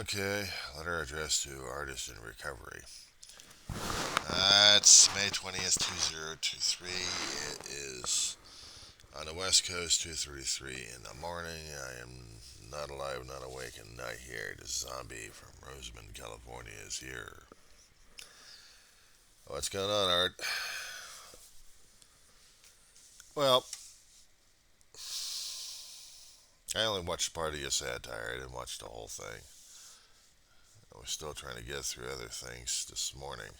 Okay, letter addressed to artist in recovery. It's May 20th, 2023. It is on the West Coast, 2:33 in the morning. I am not alive, not awake, and not here. The zombie from Rosamond, California is here. What's going on, Art? Well, I only watched part of your satire. I didn't watch the whole thing. I was still trying to get through other things this morning.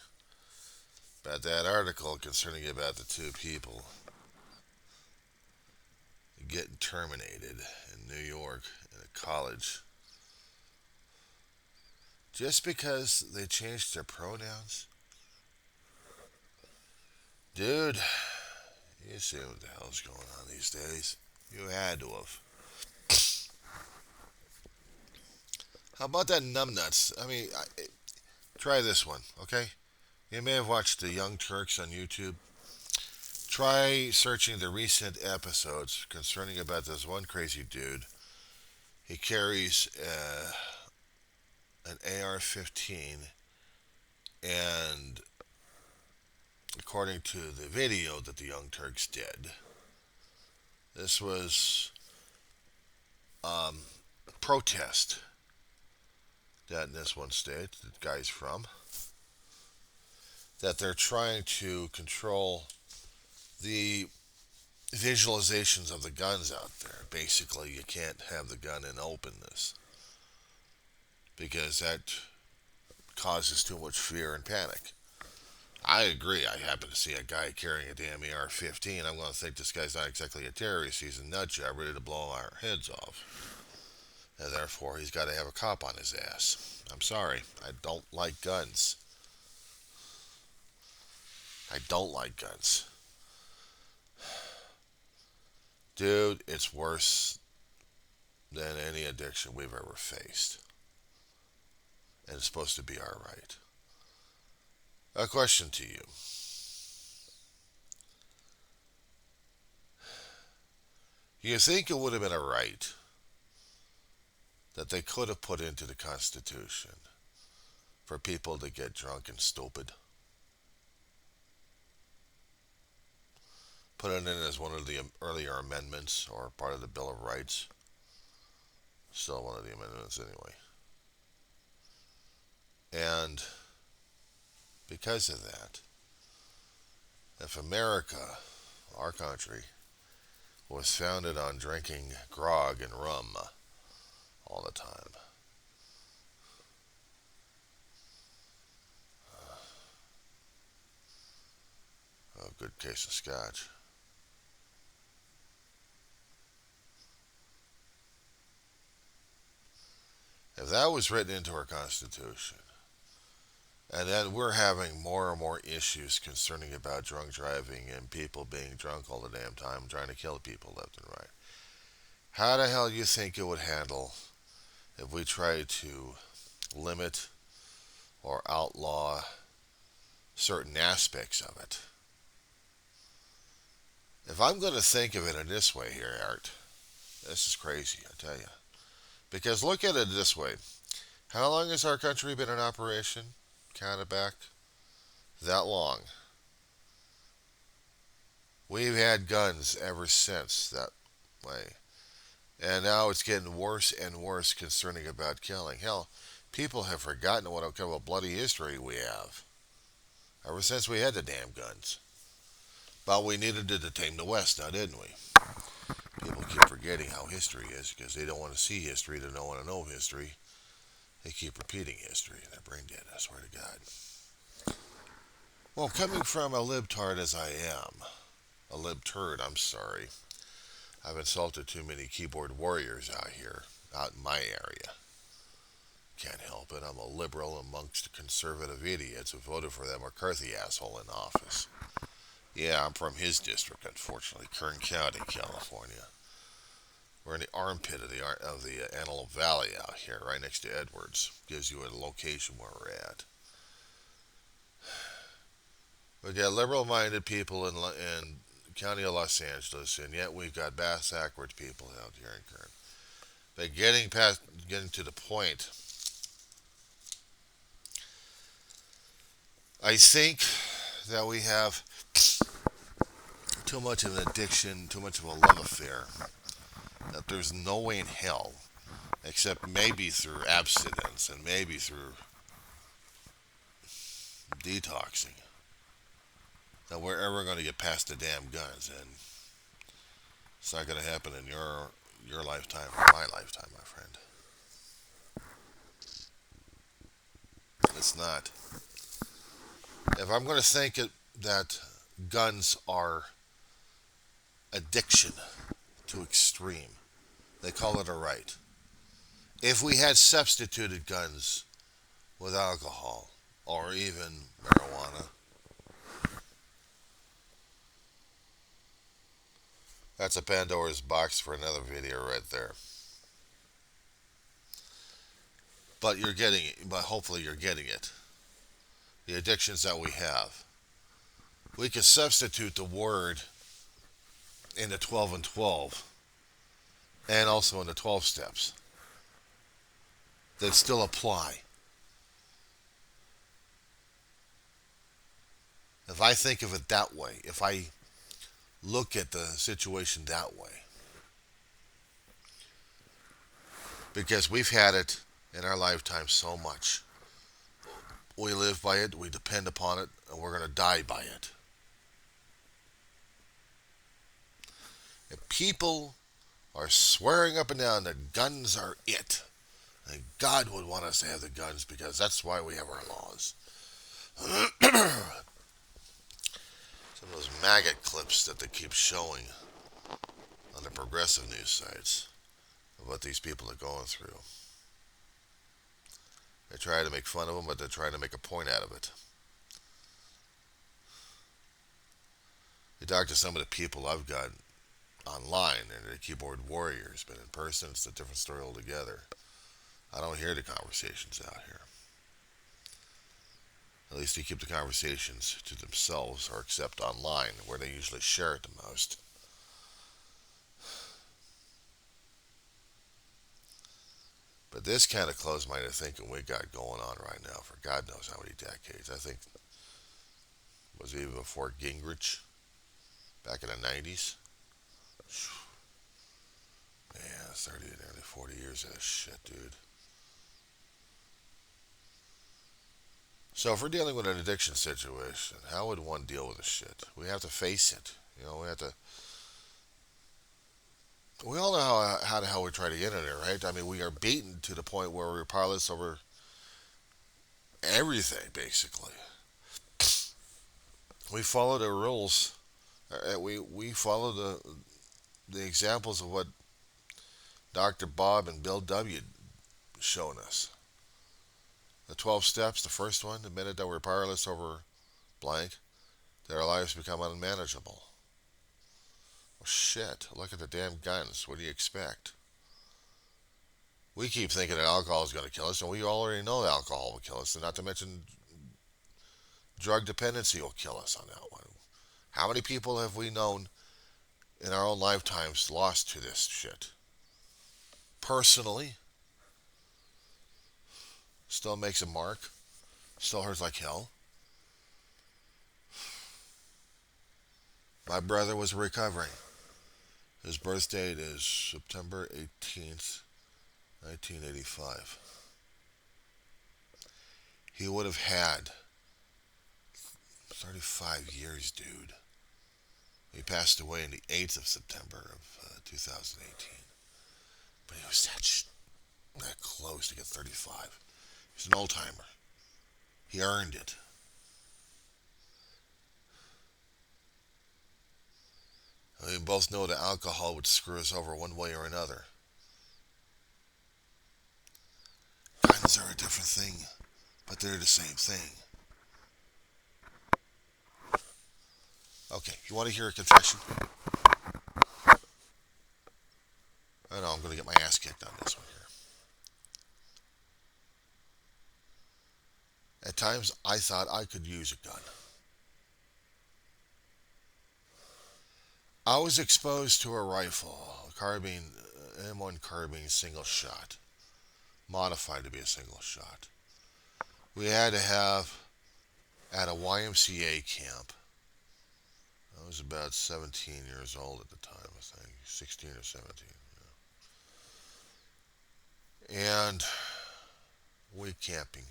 About that article concerning about the two people getting terminated in New York in a college just because they changed their pronouns. Dude, you see what the hell's going on these days. You had to have. How about that numbnuts? Try this one, okay? You may have watched the Young Turks on YouTube. Try searching the recent episodes concerning about this one crazy dude. He carries an AR-15, and according to the video that the Young Turks did, this was protest that in this one state that the guy's from, that they're trying to control the visualizations of the guns out there. Basically, you can't have the gun in openness because that causes too much fear and panic. I agree. I happen to see a guy carrying a damn AR-15. I'm going to think this guy's not exactly a terrorist. He's a nut job ready to blow our heads off. And therefore, he's got to have a cop on his ass. I'm sorry. I don't like guns. I don't like guns. Dude, it's worse than any addiction we've ever faced. And it's supposed to be our right. A question to you. You think it would have been a right that they could have put into the Constitution for people to get drunk and stupid? Put it in as one of the earlier amendments or part of the Bill of Rights. Still one of the amendments anyway. And because of that, if America, our country, was founded on drinking grog and rum all the time, a good case of scotch, if that was written into our Constitution, and then we're having more and more issues concerning about drunk driving and people being drunk all the damn time, trying to kill people left and right. How the hell do you think it would handle if we tried to limit or outlaw certain aspects of it? If I'm going to think of it in this way here, Art, this is crazy, I tell you. Because look at it this way. How long has our country been in operation? Count it back. That long. We've had guns ever since that way. And now it's getting worse and worse concerning about killing. Hell, people have forgotten what kind of a bloody history we have. Ever since we had the damn guns. But we needed to tame the West now, didn't we? People keep forgetting how history is because they don't want to see history. They don't want to know history. They keep repeating history. They're brain dead, I swear to God. Well, coming from a libtard as I am, a libturd, I'm sorry. I've insulted too many keyboard warriors out here, out in my area. Can't help it. I'm a liberal amongst conservative idiots who voted for that McCarthy asshole in office. Yeah, I'm from his district, unfortunately, Kern County, California. We're in the armpit of the Antelope Valley out here, right next to Edwards. Gives you a location where we're at. We got liberal-minded people in County of Los Angeles, and yet we've got backwards people out here in Kern. But getting to the point I think that we have too much of an addiction, too much of a love affair, that there's no way in hell, except maybe through abstinence and maybe through detoxing, that we're ever going to get past the damn guns. And it's not going to happen in your lifetime or my lifetime, my friend. It's not. If I'm going to think that guns are addiction to extreme, they call it a right. If we had substituted guns with alcohol or even marijuana, that's a Pandora's box for another video right there. But you're getting it, but hopefully you're getting it. The addictions that we have. We could substitute the word in the 12 and 12 and also in the 12 steps that still apply. If I think of it that way, if I look at the situation that way, because we've had it in our lifetime so much. We live by it, we depend upon it, and we're going to die by it. If people are swearing up and down that guns are it, and God would want us to have the guns because that's why we have our laws. Some of those maggot clips that they keep showing on the progressive news sites of what these people are going through. They try to make fun of them, but they're trying to make a point out of it. You talk to some of the people I've got online, and they're keyboard warriors, but in person, it's a different story altogether. I don't hear the conversations out here. At least they keep the conversations to themselves, or except online, where they usually share it the most. But this kind of closed-minded thinking we got going on right now for God knows how many decades. I think it was even before Gingrich, back in the 90s. Man, 30, nearly 40 years of this shit, dude. So if we're dealing with an addiction situation, how would one deal with this shit? We have to face it. We have to. We all know how the hell we try to get in there, right? I mean, we are beaten to the point where we're powerless over everything, basically. We follow the rules. We follow the examples of what Dr. Bob and Bill W. shown us. The 12 steps, the first one, the minute that we're powerless over blank, that our lives become unmanageable. Well, shit, look at the damn guns. What do you expect? We keep thinking that alcohol is going to kill us, and we already know that alcohol will kill us, and not to mention drug dependency will kill us on that one. How many people have we known in our own lifetimes lost to this shit? Personally, still makes a mark, still hurts like hell. My brother was recovering. His birth date is September 18th, 1985. He would have had 35 years, dude. He passed away on the 8th of September of 2018. But he was that close to get 35. He's an old timer. He earned it. We both know that alcohol would screw us over one way or another. Guns are a different thing, but they're the same thing. Okay, you want to hear a confession? I know I'm going to get my ass kicked on this one here. At times, I thought I could use a gun. I was exposed to a rifle, a carbine, M1 carbine single shot, modified to be a single shot. We had to have at a YMCA camp. I was about 17 years old at the time, I think, 16 or 17. And we camping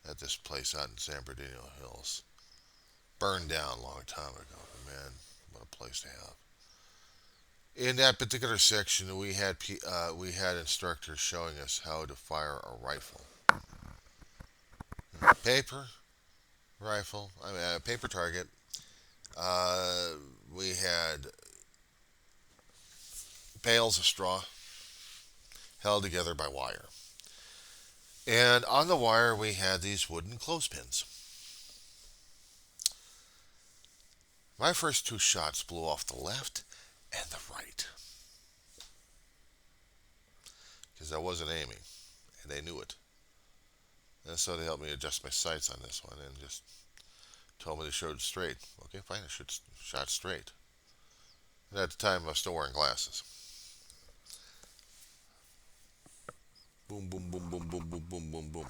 at this place out in San Bernardino Hills. Burned down a long time ago, but man, what a place to have. In that particular section, we had instructors showing us how to fire a rifle, paper rifle. I mean, a paper target. Uh, we had bales of straw held together by wire, and on the wire we had these wooden clothespins. My first two shots blew off the left and the right because I wasn't aiming, and they knew it. And so they helped me adjust my sights on this one and just told me to shoot straight. Okay, fine, I shot straight. And at the time, I was still wearing glasses. Boom, boom, boom, boom, boom, boom, boom, boom, boom.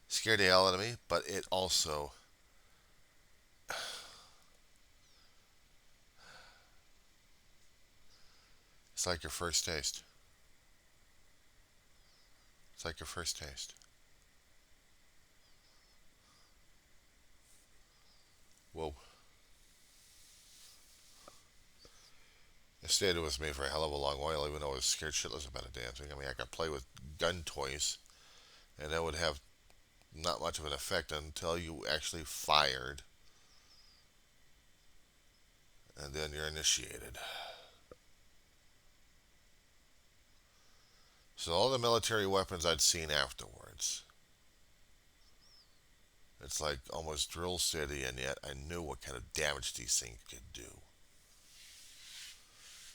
Scared the hell out of me, but it also, it's like your first taste. It's like your first taste. Whoa. It stayed with me for a hell of a long while, even though I was scared shitless about a damn thing. I mean, I could play with gun toys, and that would have not much of an effect until you actually fired, and then you're initiated. So all the military weapons I'd seen afterwards, it's like almost drill city, and yet I knew what kind of damage these things could do.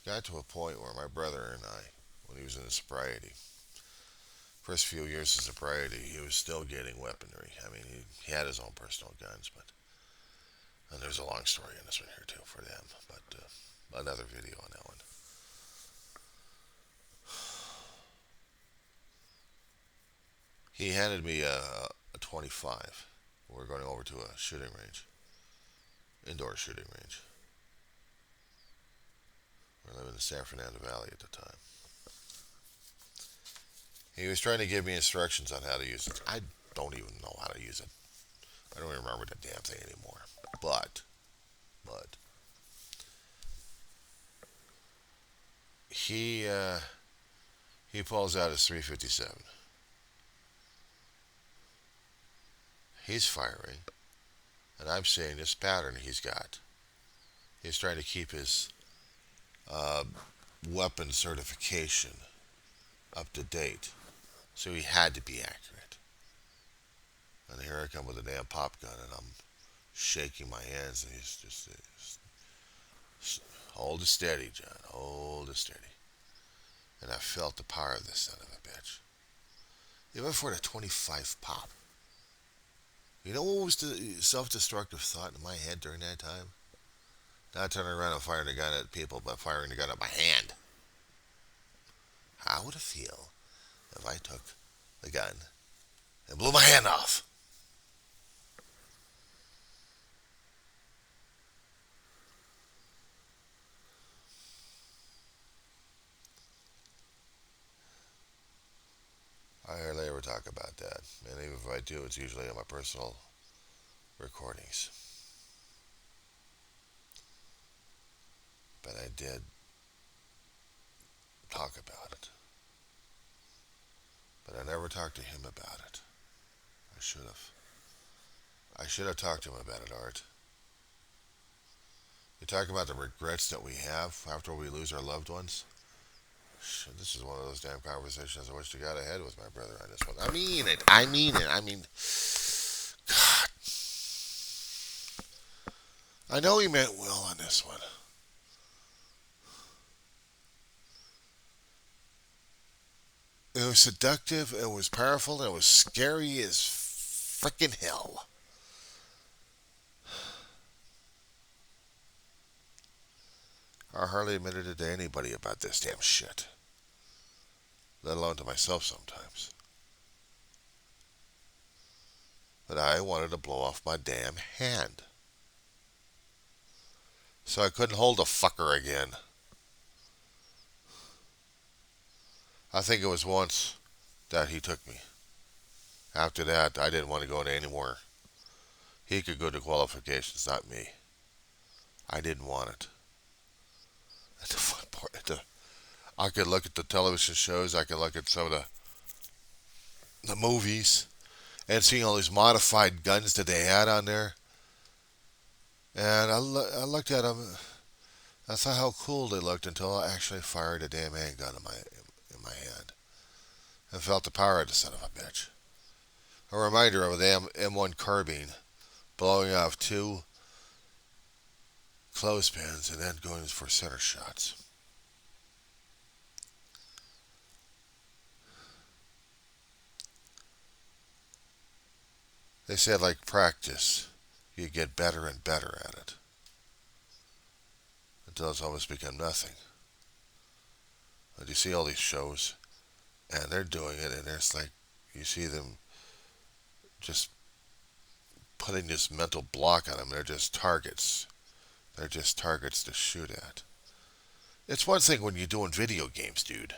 Got to a point where my brother and I, when he was in his sobriety, first few years of sobriety, he was still getting weaponry. I mean, he had his own personal guns, but and there's a long story in this one here too for them, but another video on that one. He handed me a 25. We're going over to a shooting range, indoor shooting range. We're living in the San Fernando Valley at the time. He was trying to give me instructions on how to use it. I don't even know how to use it. I don't even remember the damn thing anymore. But he he pulls out his 357. He's firing, and I'm seeing this pattern he's got. He's trying to keep his uh, weapon certification up to date, so he had to be accurate. And here I come with a damn pop gun, and I'm shaking my hands, and he's just hold it steady, John, hold it steady. And I felt the power of this son of a bitch. Even for the 25 pop. You know what was the self-destructive thought in my head during that time? Not turning around and firing the gun at people, but firing the gun at my hand. How would it feel if I took the gun and blew my hand off? I hardly ever talk about that. And even if I do, it's usually on my personal recordings. But I did talk about it. But I never talked to him about it. I should have. I should have talked to him about it, Art. You talk about the regrets that we have after we lose our loved ones. Shit, this is one of those damn conversations I wish to God I had with my brother on this one. I mean it. I mean it. I mean, God. I know he meant well on this one. It was seductive, it was powerful, and it was scary as frickin' hell. I hardly admitted it to anybody about this damn shit, let alone to myself sometimes. but I wanted to blow off my damn hand. So I couldn't hold a fucker again. I think it was once that he took me. After that, I didn't want to go into any more. He could go to qualifications, not me. I didn't want it. And the fun part, I could look at the television shows, I could look at some of the movies, and seeing all these modified guns that they had on there. And I looked at them. I thought how cool they looked until I actually fired a damn handgun in my hand and felt the power of the son of a bitch. A reminder of the M1 carbine blowing off two clothespins and then going for center shots. They said like practice, you get better and better at it until it's almost become nothing. But you see all these shows and they're doing it and it's like you see them just putting this mental block on them. They're just targets. They're just targets to shoot at. It's one thing when you're doing video games, dude.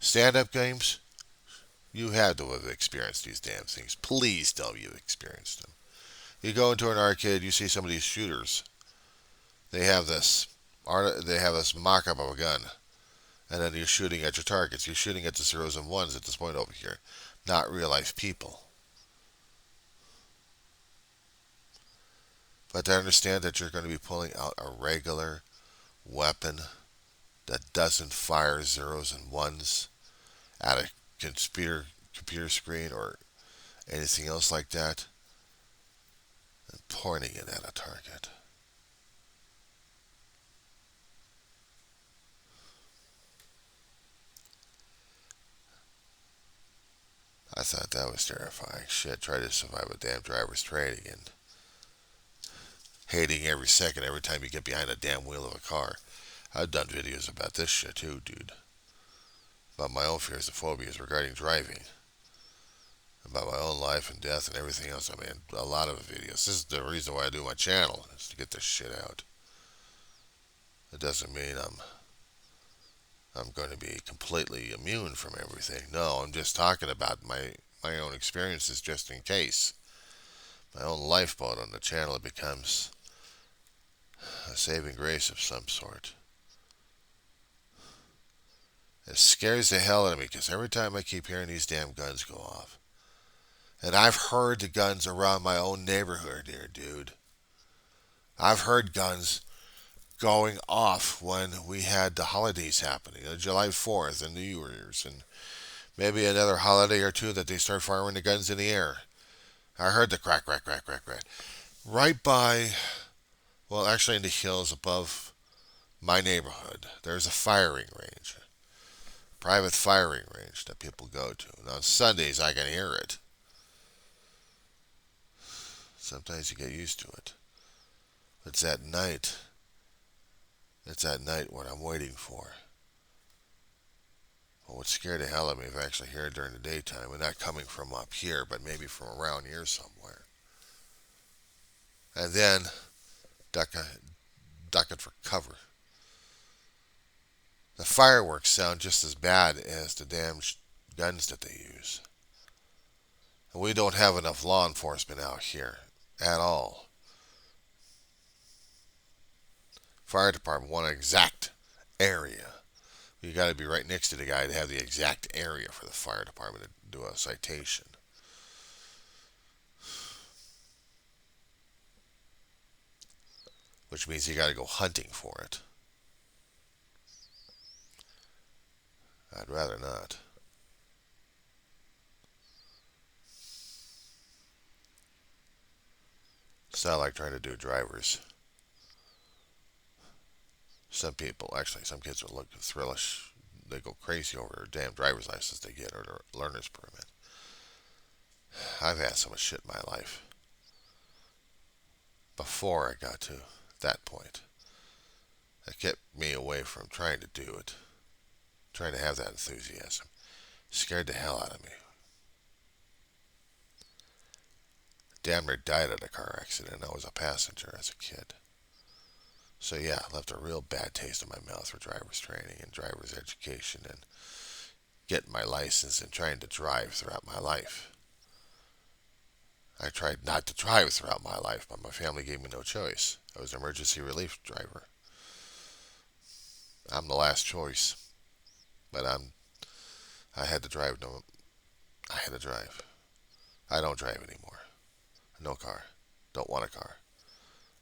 Stand-up games, you had to have experienced these damn things. Please tell me you've experienced them. You go into an arcade, you see some of these shooters. They have this mock-up of a gun, and then you're shooting at your targets. You're shooting at the zeros and ones at this point over here, not real-life people. But to understand that you're going to be pulling out a regular weapon that doesn't fire zeros and ones at a computer screen or anything else like that, and pointing it at a target. I thought that was terrifying. Shit, try to survive a damn driver's training and hating every second, every time you get behind a damn wheel of a car. I've done videos about this shit too, dude. About my own fears and phobias regarding driving. About my own life and death and everything else. I mean, a lot of videos. This is the reason why I do my channel, is to get this shit out. It doesn't mean I'm going to be completely immune from everything. No, I'm just talking about my own experiences just in case. My own lifeboat on the channel, it becomes a saving grace of some sort. It scares the hell out of me because every time I keep hearing these damn guns go off. And I've heard the guns around my own neighborhood here, dude. I've heard guns going off when we had the holidays happening, July 4th and New Year's, and maybe another holiday or two that they start firing the guns in the air. I heard the crack, crack, crack, crack, crack. Right by, well, actually in the hills above my neighborhood, there's a firing range, a private firing range that people go to. And on Sundays, I can hear it. Sometimes you get used to it. It's at night. It's at night what I'm waiting for. Well, what scared the hell out of me if I actually hear it during the daytime, and not coming from up here, but maybe from around here somewhere. And then ducking for cover. The fireworks sound just as bad as the damn guns that they use. And we don't have enough law enforcement out here at all. Fire department want an exact area. You got to be right next to the guy to have the exact area for the fire department to do a citation. Which means you got to go hunting for it. I'd rather not. It's not like trying to do drivers. Some people, actually, some kids will look thrillish. They go crazy over their damn driver's license they get or their learner's permit. I've had so much shit in my life before I got to that point that kept me away from trying to do it, trying to have that enthusiasm. Scared the hell out of me. damn near died in a car accident. I was a passenger as a kid. So yeah, left a real bad taste in my mouth for driver's training and driver's education and getting my license and trying to drive throughout my life. I tried not to drive throughout my life, but my family gave me no choice. I was an emergency relief driver. I'm the last choice, but I had to drive. No, I had to drive. I don't drive anymore. No car. Don't want a car.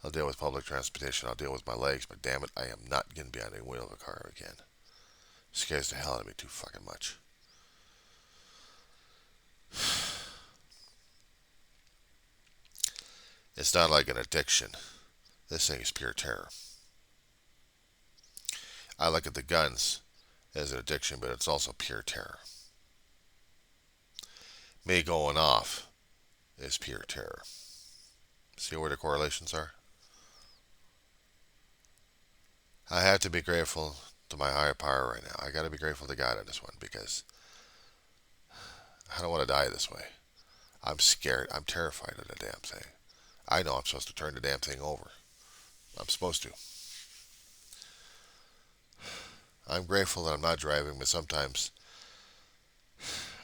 I'll deal with public transportation. I'll deal with my legs, but damn it, I am not getting behind the wheel of a car again. It scares the hell out of me too fucking much. It's not like an addiction. This thing is pure terror. I look at the guns as an addiction, but it's also pure terror. Me going off is pure terror. See where the correlations are? I have to be grateful to my higher power right now. I got to be grateful to God on this one because I don't want to die this way. I'm scared. I'm terrified of the damn thing. I know I'm supposed to turn the damn thing over. I'm supposed to. I'm grateful that I'm not driving, but sometimes,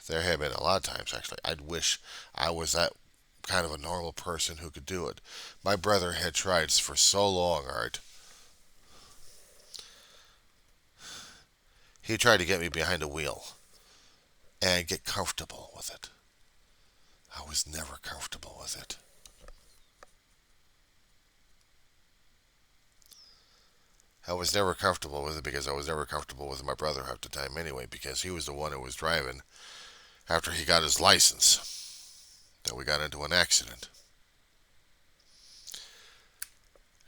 there have been a lot of times actually, I'd wish I was that kind of a normal person who could do it. My brother had tried for so long, Art. He tried to get me behind a wheel and get comfortable with it. I was never comfortable with it. I was never comfortable with it because I was never comfortable with my brother half the time anyway, because he was the one who was driving after he got his license. Then we got into an accident.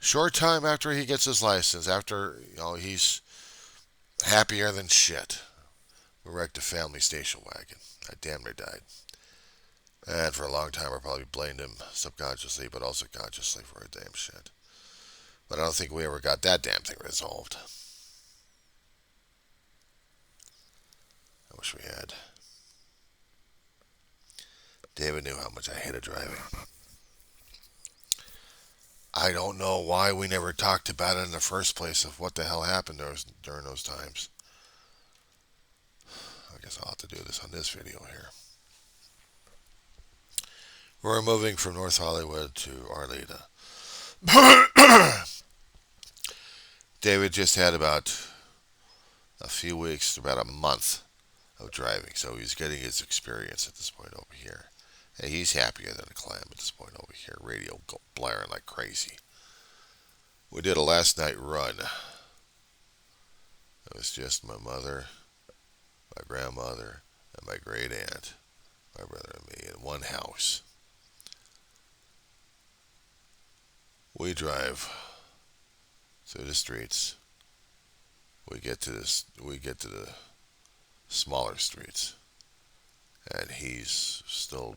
Short time after he gets his license, after he's happier than shit, we wrecked a family station wagon. I damn near died. And for a long time I probably blamed him subconsciously, but also consciously for a damn shit. But I don't think we ever got that damn thing resolved. I wish we had. David knew how much I hated driving. I don't know why we never talked about it in the first place of what the hell happened during those times. I guess I'll have to do this on this video here. We're moving from North Hollywood to Arleta. David just had about a few weeks, about a month of driving, so he's getting his experience at this point over here. And he's happier than a clam at this point over here. Radio blaring like crazy. We did a last night run. It was just my mother, my grandmother, and my great aunt, my brother and me in one house. We drive through the streets. We get to the smaller streets, and he's still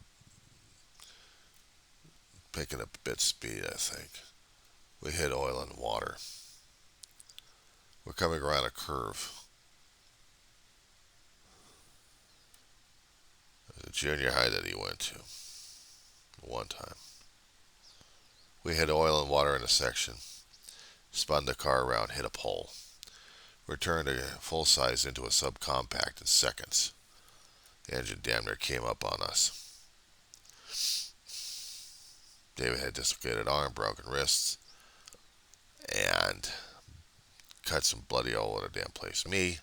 picking up a bit speed, I think. We hit oil and water. We're coming around a curve. There's a junior high that he went to one time. We hit oil and water in a section, spun the car around, hit a pole. Returned a full size into a subcompact in seconds. The engine damn near came up on us. David had dislocated arm, broken wrists, and cut some bloody all over the damn place. Me,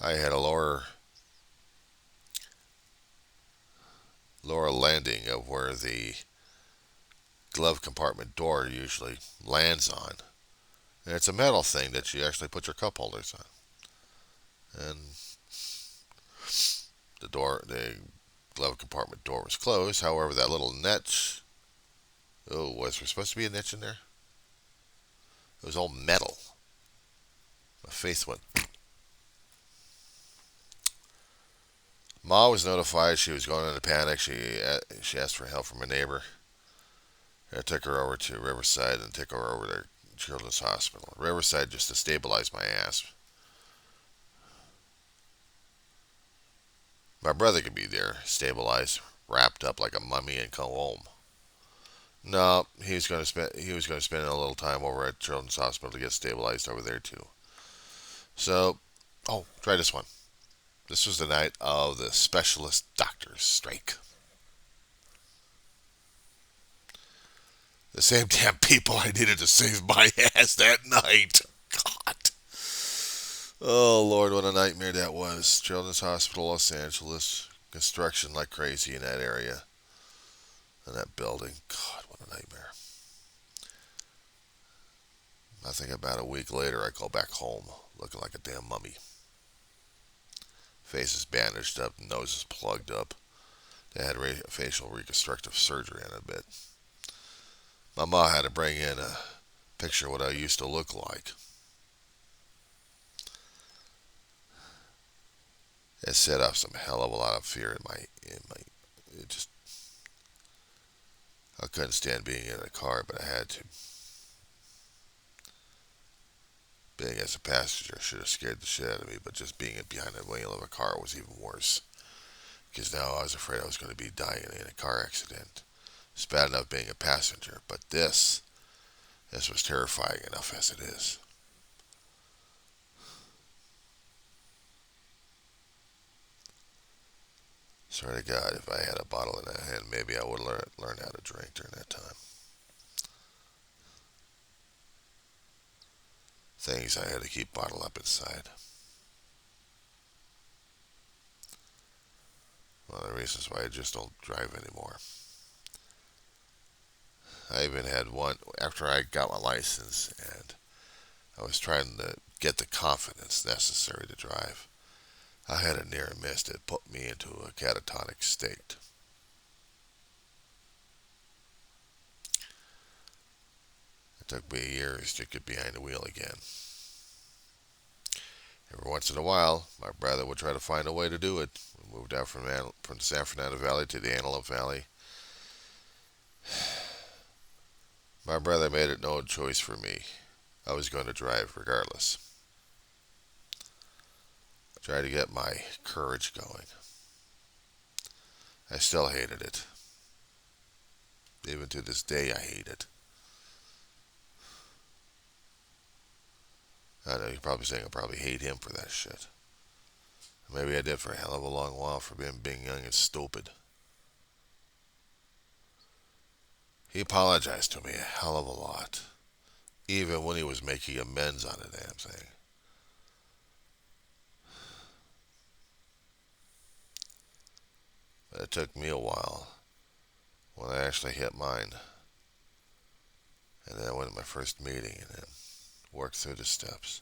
I had a lower landing of where the glove compartment door usually lands on. And it's a metal thing that you actually put your cup holders on. And the glove compartment door was closed. However, that little niche, was there supposed to be a niche in there? It was all metal. My face went. Ma was notified. She was going into panic. She asked for help from a neighbor. I took her over to Riverside and took her over to Children's Hospital. Riverside just to stabilize my ass. My brother could be there, stabilized. wrapped up like a mummy and come home. No, he was going to spend a little time over at Children's Hospital to get stabilized over there too. So, oh, try this one. This was the night of the specialist doctors strike. The same damn people I needed to save my ass that night. God. Oh, Lord, what a nightmare that was. Children's Hospital, Los Angeles. Construction like crazy in that area. In that building. God, what a nightmare. I think about a week later, I go back home looking like a damn mummy. Face is bandaged up, nose is plugged up. They had facial reconstructive surgery in a bit. My mom had to bring in a picture of what I used to look like. It set off some hell of a lot of fear in my. It just I couldn't stand being in a car, but I had to. Being as a passenger should have scared the shit out of me, but just being behind the wheel of a car was even worse. Because now I was afraid I was going to be dying in a car accident. It's bad enough being a passenger, but this was terrifying enough as it is. Swear to God, if I had a bottle in that hand, maybe I would learn how to drink during that time. Things I had to keep bottled up inside. One of the reasons why I just don't drive anymore. I even had one after I got my license and I was trying to get the confidence necessary to drive. I had a near miss that put me into a catatonic state. It took me years to get behind the wheel again. Every once in a while, my brother would try to find a way to do it. We moved out from the San Fernando Valley to the Antelope Valley. My brother made it no choice for me. I was going to drive regardless. I tried to get my courage going. I still hated it. Even to this day, I hate it. I know you're probably saying I probably hate him for that shit. Maybe I did for a hell of a long while for being young and stupid. He apologized to me a hell of a lot, even when he was making amends on the damn thing. But it took me a while when I actually hit mine. And then I went to my first meeting and then worked through the steps.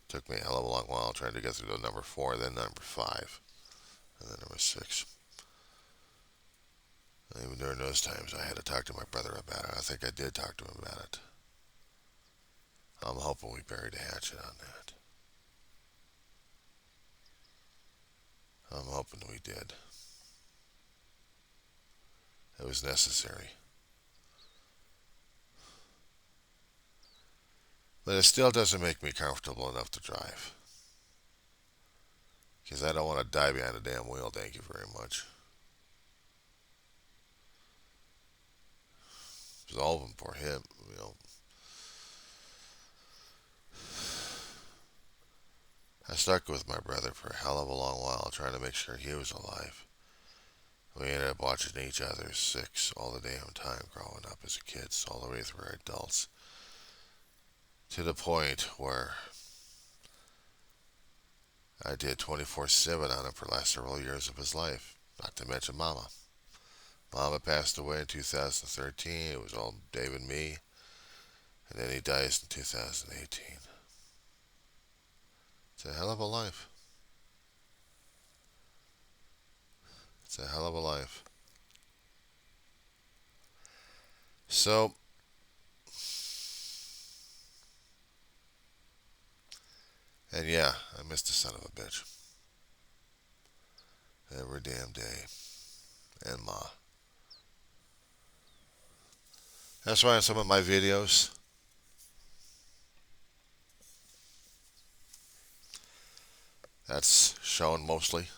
It took me a hell of a long while trying to get through to number 4, then number 5, and then number 6. And even during those times, I had to talk to my brother about it. I think I did talk to him about it. I'm hoping we buried the hatchet on that. I'm hoping we did. It was necessary. But it still doesn't make me comfortable enough to drive. Because I don't want to die behind a damn wheel, thank you very much. It was all of them for him, you know. I stuck with my brother for a hell of a long while, trying to make sure he was alive. We ended up watching each other sick all the damn time growing up as kids, all the way through our adults. To the point where I did 24/7 on him for the last several years of his life. Not to mention Mama. Mama passed away in 2013. It was all Dave and me. And then he dies in 2018. It's a hell of a life. It's a hell of a life. So, and yeah, I missed the son of a bitch. Every damn day. And Ma. That's why in some of my videos, that's shown mostly.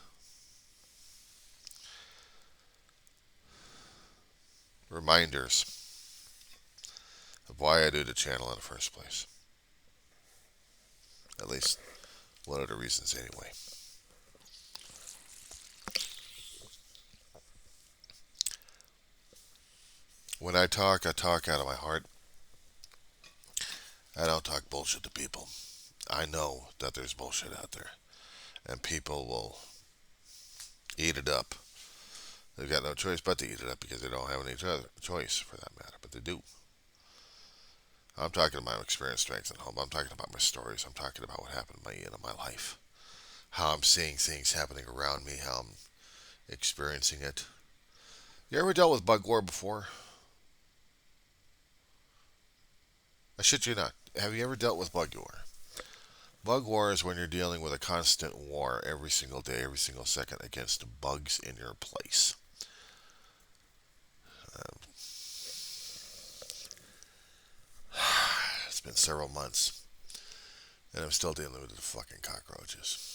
reminders of why I do the channel in the first place. At least one of the reasons, anyway. When I talk out of my heart. I don't talk bullshit to people. I know that there's bullshit out there, and people will eat it up. They've got no choice but to eat it up because they don't have any choice for that matter, but they do. I'm talking about my experience, strengths, and hope. I'm talking about my stories. I'm talking about what happened in my life. How I'm seeing things happening around me, how I'm experiencing it. You ever dealt with bug war before? I shit you not. Have you ever dealt with bug war? Bug war is when you're dealing with a constant war every single day, every single second against bugs in your place. Um, it's been several months, and I'm still dealing with the fucking cockroaches.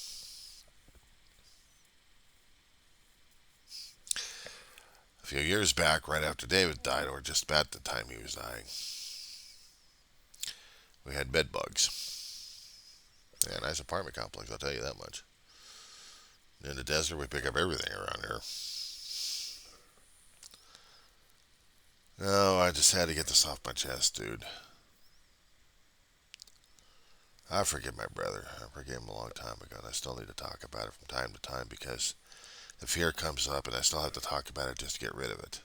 A few years back, right after David died, or just about the time he was dying, we had bed bugs. Yeah, nice apartment complex, I'll tell you that much. In the desert, we pick up everything around here. No, I just had to get this off my chest, dude. I forgive my brother. I forgave him a long time ago, and I still need to talk about it from time to time because the fear comes up, and I still have to talk about it just to get rid of it.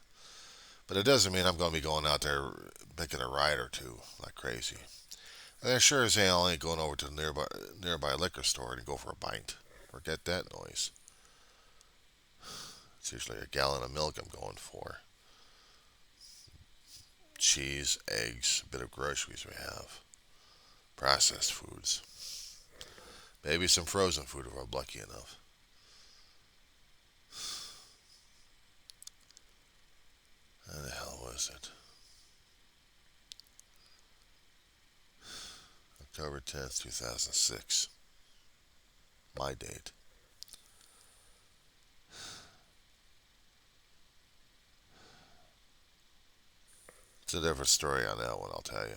But it doesn't mean I'm going to be going out there picking a ride or two like crazy. And I sure as hell ain't going over to the nearby liquor store to go for a pint. Forget that noise. It's usually a gallon of milk I'm going for. Cheese, eggs, a bit of groceries we have. Processed foods. Maybe some frozen food if I'm lucky enough. How the hell was it? October 10th, 2006. My date. It's a different story on that one, I'll tell you.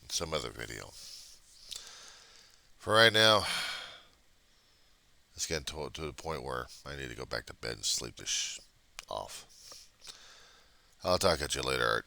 Some other video. For right now, it's getting to the point where I need to go back to bed and sleep this off. I'll talk at you later, Art.